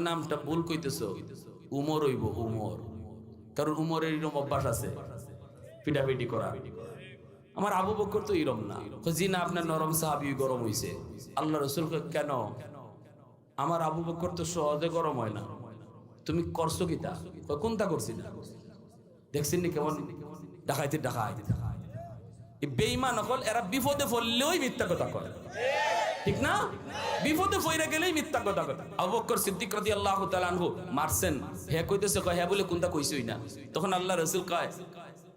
নামটা ভুল কইতেছ, উমর হইব উমর, কারণ উমরের এরকম অভ্যাস আছে পিটাপিটি করা। আমার আবু বকর তো এরকম না। জি না, আপনার নরম সাহাবী গরম হইছে। আল্লাহ রাসূল কেন? আমার আবু বকর তো সহজে গরম হয় না, তুমি করছো কিতা? কোনটা করছি না? দেখছেন নি কেমন ডাকাইতে ডাকাইতে বেঈমান হল এরা, বিপদে পড়লেও মিথ্যা কথা কয়, ঠিক না? বিপদে পড়ে গেলেই মিথ্যা কথা কয়। আবু বকর সিদ্দিক রাদিয়াল্লাহু তাআলা আনহু মারছেন, হে কইতেছে কয় হ্যাঁ বলে কোনটা কইছই না। তখন আল্লাহ রাসূল কয়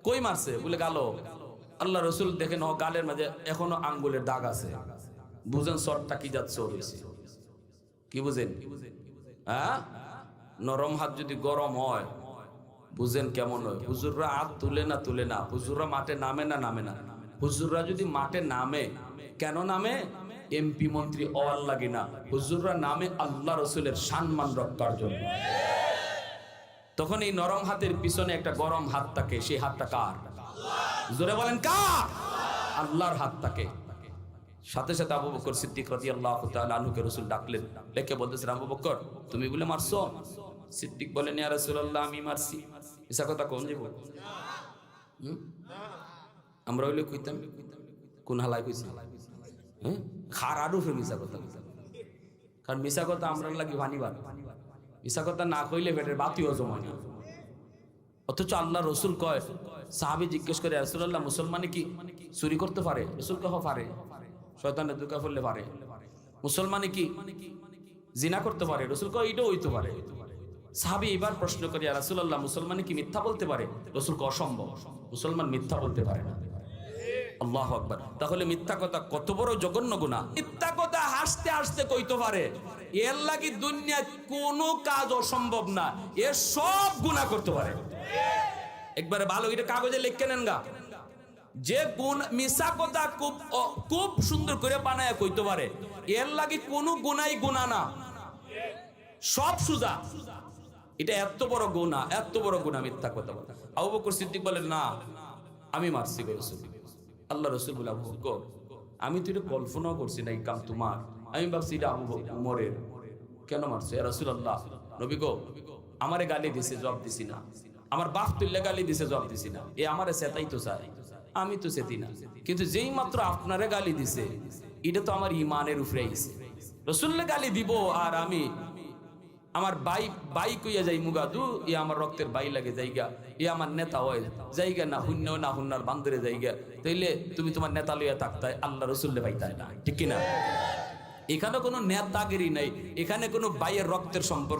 কই মারছে? বলে গালো। আল্লাহ রাসূল দেখেন ও গালের মাঝে এখনো আঙ্গুলের দাগ আছে, বুঝেন শর্টটা কি যাচ্ছে হইছে। কি বুঝেন? হ্যাঁ, নরম হাত যদি গরম হয় বুঝেন কেমন হয়। হুজুররা হাত তুলে না তুলে না, হুজুররা মাঠে নামে না নামে না। হুজুররা যদি মাঠে নামে, কেন নামে? এমপি মন্ত্রী অওয়াল লাগে না, হুজুররা নামে আল্লাহ রসুলের সম্মান রক্ষার জন্য। তখন এই নরম হাতের পিছনে একটা গরম হাত থাকে, সেই হাতটা কার? জোরে বলেন কার? আল্লাহর হাত থাকে। সাথে সাথে আবু বকর সিদ্দিক রাদিয়াল্লাহু তাআলা আনহুকে রাসূল ডাকলেন, ডেকে বলতেছেন আবু বকর তুমি বলে মারছো? সিদ্দিক বলেন ইয়া রাসূলুল্লাহ আমি মারছি। এসা কথা কোন যাব? আমরা হইলে কইতাম কোন হালাই কইছি, হ্যাঁ খারারু ফে মিছা কথা। কারণ মিছা কথা আমরা লাগি ভানিবার, মিছা কথা না কইলে পেটের বাতিও জমায় না। অথচ আল্লাহ রসুল কয়, সাহাবী জিজ্ঞেস করে রাসূলুল্লাহ মুসলমানে কি চুরি করতে পারে? রাসূল কয় পারে, শয়তানের ধোঁকা পড়লে পারে। মুসলমানে কি জিনা করতে পারে? রাসূল কয় এটাও হইতে পারে। সাহাবী এবার প্রশ্ন করে ইয়া রাসূলুল্লাহ মুসলমানে কি মিথ্যা বলতে পারে? রাসূল কয় অসম্ভব, মুসলমান মিথ্যা বলতে পারে না। আল্লাহু আকবার। তাহলে মিথ্যা কথা কত বড় জঘন্য গুনাহ। মিথ্যা কথা হাসতে হাসতে কইতে পারে, এর লাগি দুনিয়ায় কোনো কাজ অসম্ভব না, এ সব গুনাহ করতে পারে। একবারে ভালো এটা কাগজে লিখে নেন গা, যে গুণ মিছা কথা খুব সুন্দর করে বানায় কইতে পারে, এর লাগি কোনো গুনাই গুনাহ না, সব সুজা। এটা এত বড় গুনাহ, এত বড় গুনাহ মিথ্যা কথা বলা। আবু বকর সিদ্দিক বলেন না আমি মারছি গো রাসূল। আল্লাহ রাসূল বলে আবু বকর আমি তো এটা কল্পনাও করছি না এই কাম তোমার, আমি ভাবছি এটা আবু উমরের। কেন মারছো ইয়া রাসূলুল্লাহ? নবী গো আমারে গালি দিছে জবাব দিছি না, আমার বাপ তুল্লে গালি দিছে জবাব দিছি না, এ আমারে সেতাই তো চাই, আমি তো সেতি না, কিন্তু যেই মাত্র আপনারে গালি দিছে এটা তো আমার ঈমানের উপরে আইছে। রাসূলকে গালি দিব আর আমি আমার বাই কইয়া যাই মুগাদু, এ আমার রক্তের বাই লাগে জায়গা, এ আমার নেতা হয় জায়গা না, শূন্য না হুন্নার বান্দরে জায়গা, তাইলে তুমি তোমার নেতা লইয়া থাকতাই, আল্লাহ রসুল্লে পাইতাই না, ঠিক কিনা? এখানে কোনো নেতাগিরি নাই, এখানে কোনো বাইয়ের রক্তের সম্পর্ক